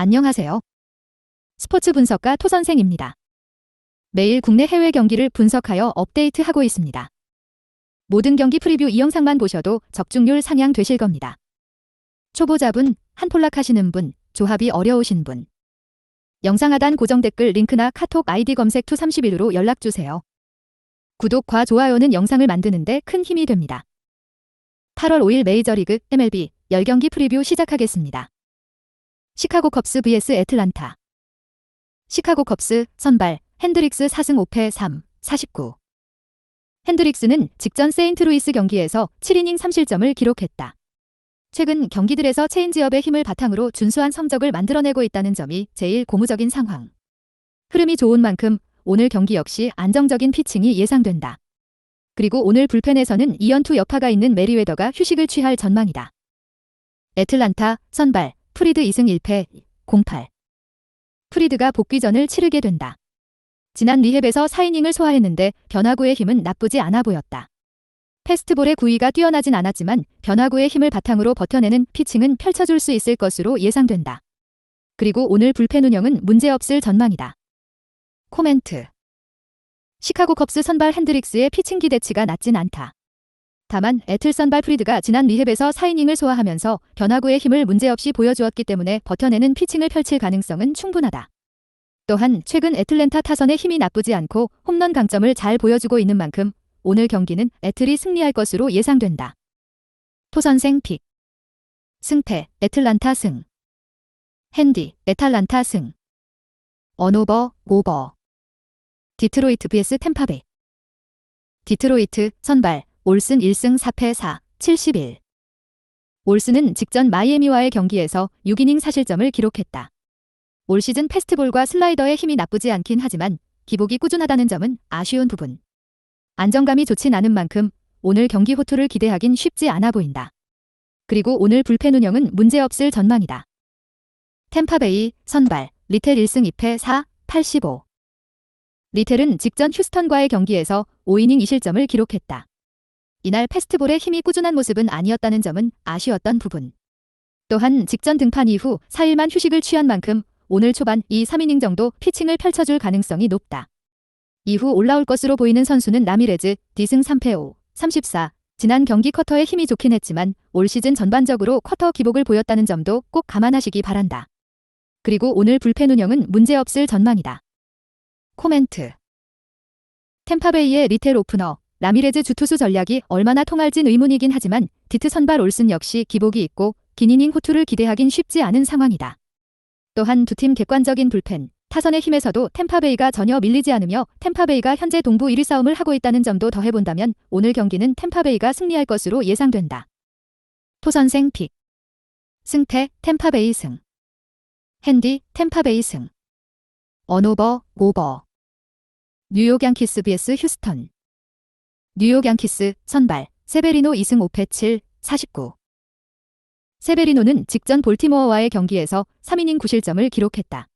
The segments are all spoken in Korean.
안녕하세요. 스포츠 분석가 토선생입니다. 매일 국내 해외 경기를 분석하여 업데이트하고 있습니다. 모든 경기 프리뷰 이 영상만 보셔도 적중률 상향되실 겁니다. 초보자분, 한폴락 하시는 분, 조합이 어려우신 분. 영상 하단 고정 댓글 링크나 카톡 아이디 검색 투31로 연락주세요. 구독과 좋아요는 영상을 만드는데 큰 힘이 됩니다. 8월 5일 메이저리그 MLB 10경기 프리뷰 시작하겠습니다. 시카고 컵스 vs 애틀란타. 시카고 컵스 선발 핸드릭스 4승 5패 3, 49. 핸드릭스는 직전 세인트루이스 경기에서 7이닝 3실점을 기록했다. 최근 경기들에서 체인지업의 힘을 바탕으로 준수한 성적을 만들어내고 있다는 점이 제일 고무적인 상황. 흐름이 좋은 만큼 오늘 경기 역시 안정적인 피칭이 예상된다. 그리고 오늘 불펜에서는 2연투 여파가 있는 메리웨더가 휴식을 취할 전망이다. 애틀란타 선발 프리드 2승 1패 08. 프리드가 복귀전을 치르게 된다. 지난 리헵에서 4이닝을 소화했는데 변화구의 힘은 나쁘지 않아 보였다. 패스트볼의 구위가 뛰어나진 않았지만 변화구의 힘을 바탕으로 버텨내는 피칭은 펼쳐줄 수 있을 것으로 예상된다. 그리고 오늘 불펜 운영은 문제없을 전망이다. 코멘트. 시카고 컵스 선발 핸드릭스의 피칭 기대치가 낮진 않다. 다만 애틀 선발 프리드가 지난 리헵에서 4이닝을 소화하면서 변화구의 힘을 문제없이 보여주었기 때문에 버텨내는 피칭을 펼칠 가능성은 충분하다. 또한 최근 애틀랜타 타선의 힘이 나쁘지 않고 홈런 강점을 잘 보여주고 있는 만큼 오늘 경기는 애틀이 승리할 것으로 예상된다. 토선생 픽. 승패 애틀란타 승. 핸디 애틀란타 승. 언오버 오버. 디트로이트 vs 템파베이. 디트로이트 선발 올슨 1승 4패 4, 71. 올슨은 직전 마이애미와의 경기에서 6이닝 4실점을 기록했다. 올 시즌 패스트볼과 슬라이더의 힘이 나쁘지 않긴 하지만 기복이 꾸준하다는 점은 아쉬운 부분. 안정감이 좋진 않은 만큼 오늘 경기 호투를 기대하긴 쉽지 않아 보인다. 그리고 오늘 불펜 운영은 문제없을 전망이다. 템파베이 선발 리텔 1승 2패 4, 85. 리텔은 직전 휴스턴과의 경기에서 5이닝 2실점을 기록했다. 이날 패스트볼의 힘이 꾸준한 모습은 아니었다는 점은 아쉬웠던 부분. 또한 직전 등판 이후 4일만 휴식을 취한 만큼 오늘 초반 2, 3이닝 정도 피칭을 펼쳐줄 가능성이 높다. 이후 올라올 것으로 보이는 선수는 라미레즈, D승 3패 5, 34. 지난 경기 쿼터에 힘이 좋긴 했지만 올 시즌 전반적으로 쿼터 기복을 보였다는 점도 꼭 감안하시기 바란다. 그리고 오늘 불펜 운영은 문제없을 전망이다. 코멘트. 템파베이의 리텔 오프너 라미레즈 주투수 전략이 얼마나 통할진 의문이긴 하지만 디트 선발 올슨 역시 기복이 있고 긴 이닝 호투를 기대하긴 쉽지 않은 상황이다. 또한 두 팀 객관적인 불펜, 타선의 힘에서도 템파베이가 전혀 밀리지 않으며 템파베이가 현재 동부 1위 싸움을 하고 있다는 점도 더해본다면 오늘 경기는 템파베이가 승리할 것으로 예상된다. 토선생 픽. 승패 템파베이 승. 핸디 템파베이 승. 언오버 오버. 뉴욕 양키스 vs 휴스턴. 뉴욕 양키스 선발 세베리노 2승 5패 7, 49. 세베리노는 직전 볼티모어와의 경기에서 3이닝 9실점을 기록했다.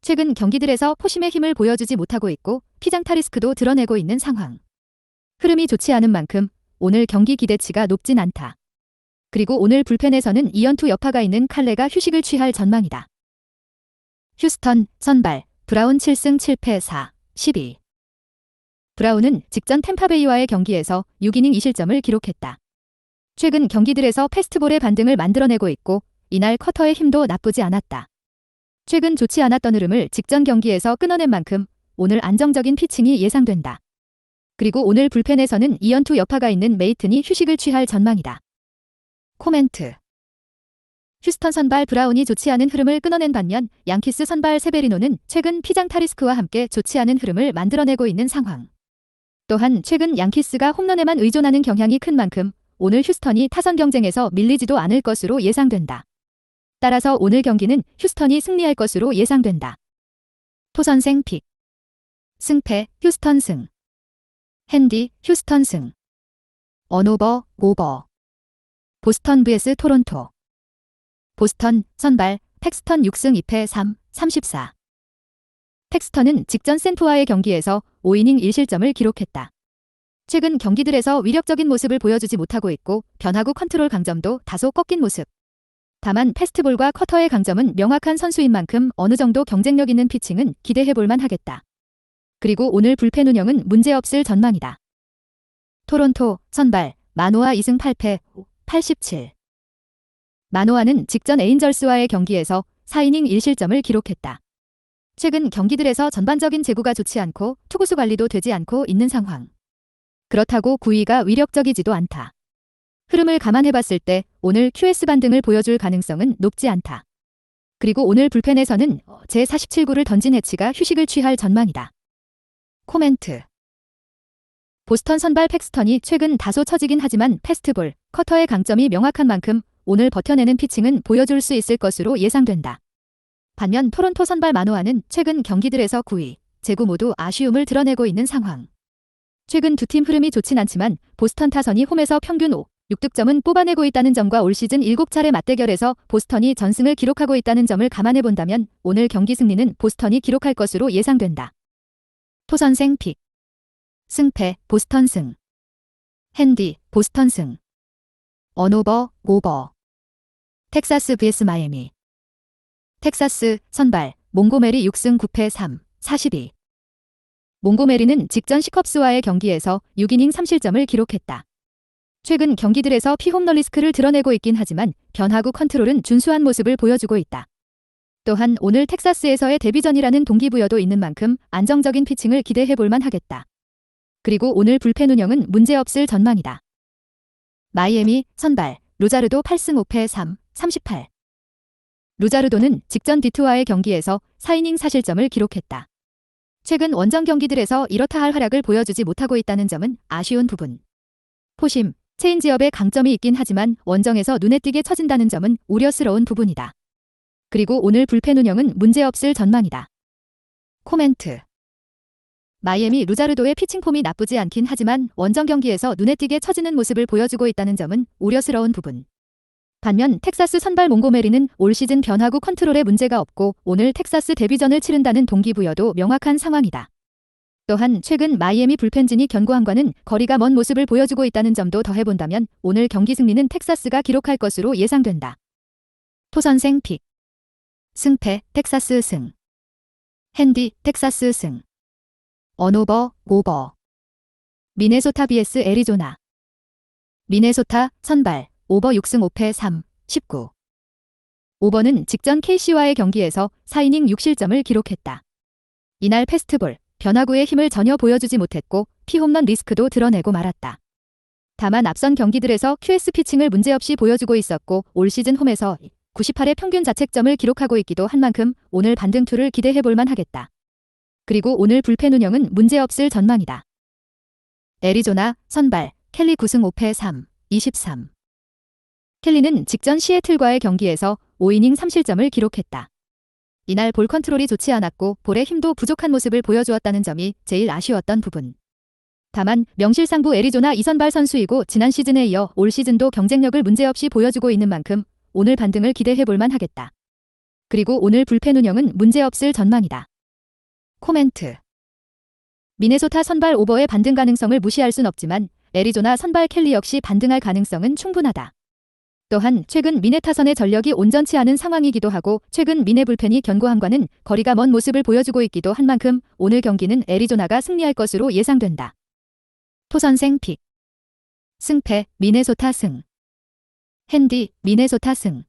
최근 경기들에서 포심의 힘을 보여주지 못하고 있고 피장타 리스크도 드러내고 있는 상황. 흐름이 좋지 않은 만큼 오늘 경기 기대치가 높진 않다. 그리고 오늘 불펜에서는 2연투 여파가 있는 칼레가 휴식을 취할 전망이다. 휴스턴 선발 브라운 7승 7패 4, 12. 브라운은 직전 템파베이와의 경기에서 6이닝 2실점을 기록했다. 최근 경기들에서 패스트볼의 반등을 만들어내고 있고 이날 쿼터의 힘도 나쁘지 않았다. 최근 좋지 않았던 흐름을 직전 경기에서 끊어낸 만큼 오늘 안정적인 피칭이 예상된다. 그리고 오늘 불펜에서는 2연투 여파가 있는 메이튼이 휴식을 취할 전망이다. 코멘트. 휴스턴 선발 브라운이 좋지 않은 흐름을 끊어낸 반면 양키스 선발 세베리노는 최근 피장타 리스크와 함께 좋지 않은 흐름을 만들어내고 있는 상황. 또한 최근 양키스가 홈런에만 의존하는 경향이 큰 만큼 오늘 휴스턴이 타선 경쟁에서 밀리지도 않을 것으로 예상된다. 따라서 오늘 경기는 휴스턴이 승리할 것으로 예상된다. 토선생 픽. 승패 휴스턴 승. 핸디 휴스턴 승. 언오버 오버. 보스턴 vs 토론토. 보스턴 선발 팩스턴 6승 2패 3, 34. 팩스턴은 직전 샌프와의 경기에서 5이닝 1실점을 기록했다. 최근 경기들에서 위력적인 모습을 보여주지 못하고 있고 변화구 컨트롤 강점도 다소 꺾인 모습. 다만 패스트볼과 커터의 강점은 명확한 선수인 만큼 어느 정도 경쟁력 있는 피칭은 기대해볼만 하겠다. 그리고 오늘 불펜 운영은 문제없을 전망이다. 토론토 선발 마노아 2승 8패 87. 마노아는 직전 에인절스와의 경기에서 4이닝 1실점을 기록했다. 최근 경기들에서 전반적인 제구가 좋지 않고 투구수 관리도 되지 않고 있는 상황. 그렇다고 구위가 위력적이지도 않다. 흐름을 감안해봤을 때 오늘 QS 반등을 보여줄 가능성은 높지 않다. 그리고 오늘 불펜에서는 제47구를 던진 해치가 휴식을 취할 전망이다. 코멘트. 보스턴 선발 팩스턴이 최근 다소 처지긴 하지만 패스트볼, 커터의 강점이 명확한 만큼 오늘 버텨내는 피칭은 보여줄 수 있을 것으로 예상된다. 반면 토론토 선발 마노아는 최근 경기들에서 구위, 제구 모두 아쉬움을 드러내고 있는 상황. 최근 두 팀 흐름이 좋진 않지만 보스턴 타선이 홈에서 평균 6득점은 뽑아내고 있다는 점과 올 시즌 7차례 맞대결에서 보스턴이 전승을 기록하고 있다는 점을 감안해본다면 오늘 경기 승리는 보스턴이 기록할 것으로 예상된다. 토선생 픽. 승패 보스턴 승. 핸디 보스턴 승. 언오버 오버. 텍사스 vs 마이애미. 텍사스 선발 몽고메리 6승 9패 3, 42. 몽고메리는 직전 시컵스와의 경기에서 6이닝 3실점을 기록했다. 최근 경기들에서 피홈런 리스크를 드러내고 있긴 하지만 변화구 컨트롤은 준수한 모습을 보여주고 있다. 또한 오늘 텍사스에서의 데뷔전이라는 동기부여도 있는 만큼 안정적인 피칭을 기대해볼만 하겠다. 그리고 오늘 불펜 운영은 문제없을 전망이다. 마이애미 선발 루자르도 8승 5패 3, 38. 루자르도는 직전 디투와의 경기에서 4이닝 4실점을 기록했다. 최근 원정 경기들에서 이렇다 할 활약을 보여주지 못하고 있다는 점은 아쉬운 부분. 포심, 체인지업에 강점이 있긴 하지만 원정에서 눈에 띄게 처진다는 점은 우려스러운 부분이다. 그리고 오늘 불펜 운영은 문제없을 전망이다. 코멘트. 마이애미 루자르도의 피칭폼이 나쁘지 않긴 하지만 원정 경기에서 눈에 띄게 처지는 모습을 보여주고 있다는 점은 우려스러운 부분. 반면 텍사스 선발 몽고메리는 올 시즌 변화구 컨트롤에 문제가 없고 오늘 텍사스 데뷔전을 치른다는 동기부여도 명확한 상황이다. 또한 최근 마이애미 불펜진이 견고함과는 거리가 먼 모습을 보여주고 있다는 점도 더해본다면 오늘 경기 승리는 텍사스가 기록할 것으로 예상된다. 토선생 픽. 승패 텍사스 승. 핸디 텍사스 승. 언오버 오버. 미네소타 vs 애리조나. 미네소타 선발 오버 6승 5패 3, 19. 오버는 직전 KC와의 경기에서 4이닝 6실점을 기록했다. 이날 패스트볼, 변화구의 힘을 전혀 보여주지 못했고 피홈런 리스크도 드러내고 말았다. 다만 앞선 경기들에서 QS 피칭을 문제없이 보여주고 있었고 올 시즌 홈에서 98의 평균 자책점을 기록하고 있기도 한 만큼 오늘 반등투를 기대해볼만 하겠다. 그리고 오늘 불펜 운영은 문제없을 전망이다. 애리조나 선발 켈리 9승 5패 3, 23. 켈리는 직전 시애틀과의 경기에서 5이닝 3실점을 기록했다. 이날 볼 컨트롤이 좋지 않았고 볼의 힘도 부족한 모습을 보여주었다는 점이 제일 아쉬웠던 부분. 다만 명실상부 애리조나 2선발 선수이고 지난 시즌에 이어 올 시즌도 경쟁력을 문제없이 보여주고 있는 만큼 오늘 반등을 기대해볼만 하겠다. 그리고 오늘 불펜 운영은 문제없을 전망이다. 코멘트. 미네소타 선발 오버의 반등 가능성을 무시할 순 없지만 애리조나 선발 켈리 역시 반등할 가능성은 충분하다. 또한 최근 미네 타선의 전력이 온전치 않은 상황이기도 하고 최근 미네 불펜이 견고함과는 거리가 먼 모습을 보여주고 있기도 한 만큼 오늘 경기는 애리조나가 승리할 것으로 예상된다. 토선생 픽. 승패 미네소타 승. 핸디 미네소타 승.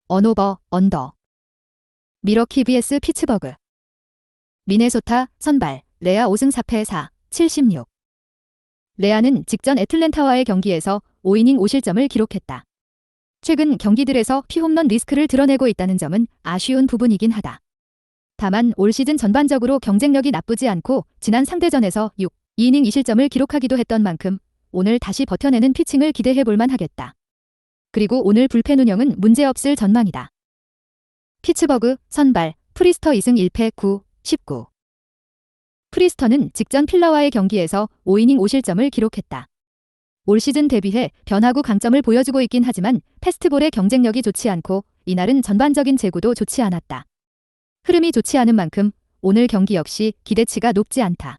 언오버 언더. 미러키 vs 피츠버그. 미네소타 선발 레아 5승 4패 4, 76. 레아는 직전 애틀랜타와의 경기에서 5이닝 5실점을 기록했다. 최근 경기들에서 피홈런 리스크를 드러내고 있다는 점은 아쉬운 부분이긴 하다. 다만 올 시즌 전반적으로 경쟁력이 나쁘지 않고 지난 상대전에서 2이닝 2실점을 기록하기도 했던 만큼 오늘 다시 버텨내는 피칭을 기대해볼만 하겠다. 그리고 오늘 불펜 운영은 문제없을 전망이다. 피츠버그 선발 프리스터 2승 1패 9, 19. 프리스터는 직전 필라와의 경기에서 5이닝 5실점을 기록했다. 올 시즌 대비해 변화구 강점을 보여주고 있긴 하지만 패스트볼의 경쟁력이 좋지 않고 이날은 전반적인 제구도 좋지 않았다. 흐름이 좋지 않은 만큼 오늘 경기 역시 기대치가 높지 않다.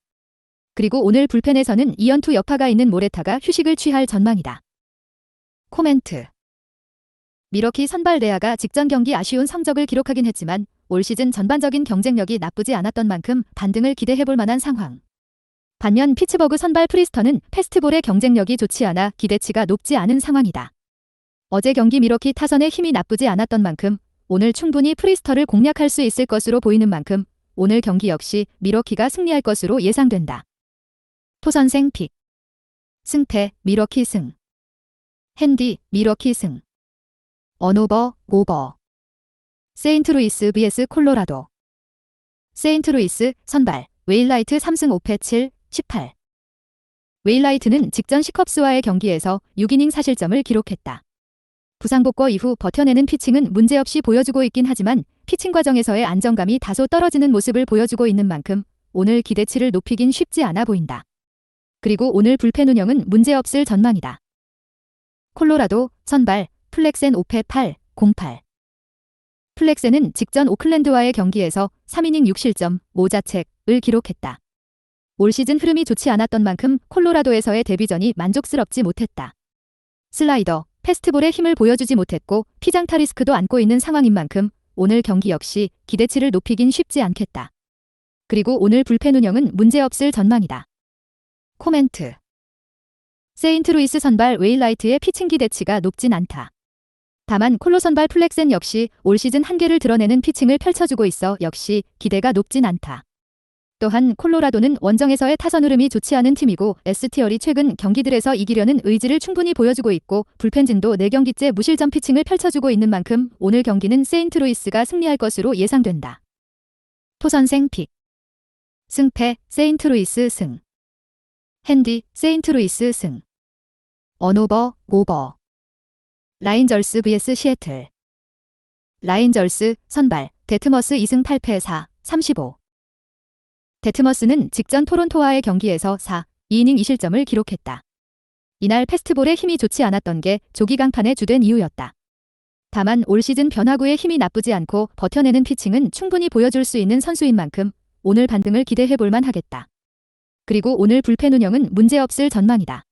그리고 오늘 불펜에서는 2연투 여파가 있는 모레타가 휴식을 취할 전망이다. 코멘트. 미러키 선발 레아가 직전 경기 아쉬운 성적을 기록하긴 했지만 올 시즌 전반적인 경쟁력이 나쁘지 않았던 만큼 반등을 기대해볼 만한 상황. 반면 피츠버그 선발 프리스터는 패스트볼의 경쟁력이 좋지 않아 기대치가 높지 않은 상황이다. 어제 경기 미러키 타선의 힘이 나쁘지 않았던 만큼 오늘 충분히 프리스터를 공략할 수 있을 것으로 보이는 만큼 오늘 경기 역시 미러키가 승리할 것으로 예상된다. 토선생 픽. 승패 미러키 승. 핸디 미러키 승. 언오버 오버. 세인트루이스 vs 콜로라도. 세인트루이스 선발 웨일라이트 3승 5패 7, 18. 웨일라이트는 직전 시컵스와의 경기에서 6이닝 사실점을 기록했다. 부상 복구 이후 버텨내는 피칭은 문제없이 보여주고 있긴 하지만 피칭 과정에서의 안정감이 다소 떨어지는 모습을 보여주고 있는 만큼 오늘 기대치를 높이긴 쉽지 않아 보인다. 그리고 오늘 불펜 운영은 문제없을 전망이다. 콜로라도 선발 플렉센 5패 8, 08. 플렉센은 직전 오클랜드와의 경기에서 3이닝 6실점, 5자책을 기록했다. 올 시즌 흐름이 좋지 않았던 만큼 콜로라도에서의 데뷔전이 만족스럽지 못했다. 슬라이더, 패스트볼에 힘을 보여주지 못했고 피장타 리스크도 안고 있는 상황인 만큼 오늘 경기 역시 기대치를 높이긴 쉽지 않겠다. 그리고 오늘 불펜 운영은 문제없을 전망이다. 코멘트. 세인트루이스 선발 웨일라이트의 피칭 기대치가 높진 않다. 다만 콜로 선발 플렉센 역시 올 시즌 한계를 드러내는 피칭을 펼쳐주고 있어 역시 기대가 높진 않다. 또한 콜로라도는 원정에서의 타선 흐름이 좋지 않은 팀이고 STL이 최근 경기들에서 이기려는 의지를 충분히 보여주고 있고 불펜진도 4경기째 무실점 피칭을 펼쳐주고 있는 만큼 오늘 경기는 세인트루이스가 승리할 것으로 예상된다. 토선생 픽. 승패 세인트루이스 승. 핸디 세인트루이스 승. 언오버 오버. 라인저스 vs 시애틀. 라인저스 선발 데트머스 2승 8패 4, 35. 데트머스는 직전 토론토와의 경기에서 4, 2이닝 2실점을 기록했다. 이날 패스트볼에 힘이 좋지 않았던 게 조기 강판의 주된 이유였다. 다만 올 시즌 변화구의 힘이 나쁘지 않고 버텨내는 피칭은 충분히 보여줄 수 있는 선수인 만큼 오늘 반등을 기대해볼 만하겠다. 그리고 오늘 불펜 운영은 문제없을 전망이다.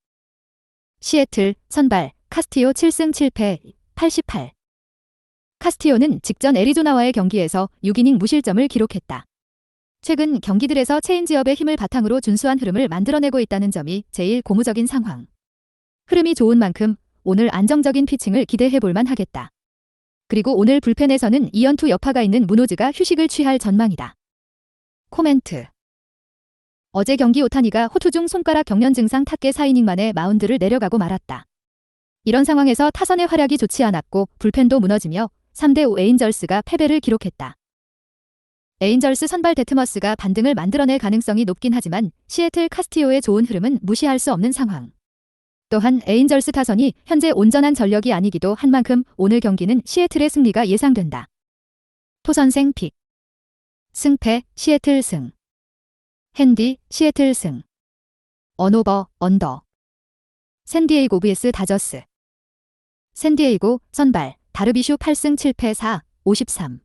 시애틀 선발 카스티오 7승 7패 88. 카스티오는 직전 애리조나와의 경기에서 6이닝 무실점을 기록했다. 최근 경기들에서 체인지업의 힘을 바탕으로 준수한 흐름을 만들어내고 있다는 점이 제일 고무적인 상황. 흐름이 좋은 만큼 오늘 안정적인 피칭을 기대해볼 만하겠다. 그리고 오늘 불펜에서는 이연투 여파가 있는 무노즈가 휴식을 취할 전망이다. 코멘트. 어제 경기 오타니가 호투 중 손가락 경련 증상 탓에 4이닝 만에 마운드를 내려가고 말았다. 이런 상황에서 타선의 활약이 좋지 않았고 불펜도 무너지며 3대5 에인절스가 패배를 기록했다. 에인절스 선발 데트머스가 반등을 만들어낼 가능성이 높긴 하지만 시애틀 카스티오의 좋은 흐름은 무시할 수 없는 상황. 또한 에인절스 타선이 현재 온전한 전력이 아니기도 한 만큼 오늘 경기는 시애틀의 승리가 예상된다. 토선생 픽. 승패 시애틀 승. 핸디 시애틀 승. 언오버 언더. 샌디에이고 vs 다저스. 샌디에이고 선발 다르비슈 8승 7패 4, 53.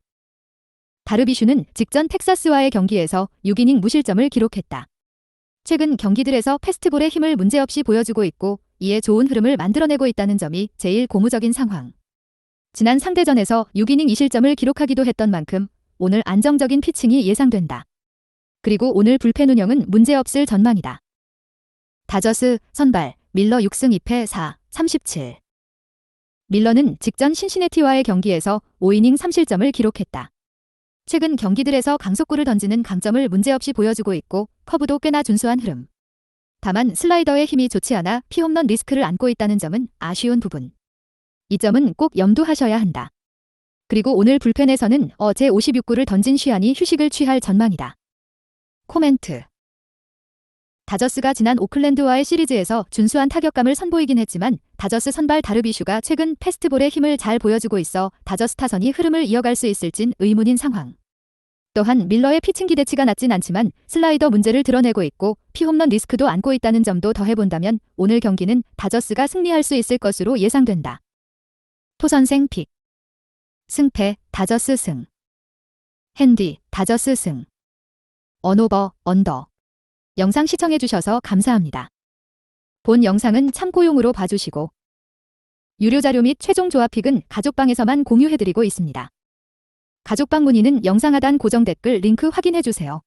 다르비슈는 직전 텍사스와의 경기에서 6이닝 무실점을 기록했다. 최근 경기들에서 패스트볼의 힘을 문제없이 보여주고 있고 이에 좋은 흐름을 만들어내고 있다는 점이 제일 고무적인 상황. 지난 상대전에서 6이닝 2실점을 기록하기도 했던 만큼 오늘 안정적인 피칭이 예상된다. 그리고 오늘 불펜 운영은 문제없을 전망이다. 다저스 선발 밀러 6승 2패 4, 37. 밀러는 직전 신시내티와의 경기에서 5이닝 3실점을 기록했다. 최근 경기들에서 강속구를 던지는 강점을 문제없이 보여주고 있고 커브도 꽤나 준수한 흐름. 다만 슬라이더의 힘이 좋지 않아 피홈런 리스크를 안고 있다는 점은 아쉬운 부분. 이 점은 꼭 염두하셔야 한다. 그리고 오늘 불펜에서는 어제 56구를 던진 쉬안이 휴식을 취할 전망이다. 코멘트. 다저스가 지난 오클랜드와의 시리즈에서 준수한 타격감을 선보이긴 했지만 다저스 선발 다르비슈가 최근 패스트볼의 힘을 잘 보여주고 있어 다저스 타선이 흐름을 이어갈 수 있을진 의문인 상황. 또한 밀러의 피칭 기대치가 낮진 않지만 슬라이더 문제를 드러내고 있고 피홈런 리스크도 안고 있다는 점도 더해본다면 오늘 경기는 다저스가 승리할 수 있을 것으로 예상된다. 토선생 픽. 승패 다저스 승. 핸디 다저스 승. 언오버 언더. 영상 시청해주셔서 감사합니다. 본 영상은 참고용으로 봐주시고 유료 자료 및 최종 조합픽은 가족방에서만 공유해드리고 있습니다. 가족방 문의는 영상 하단 고정 댓글 링크 확인해주세요.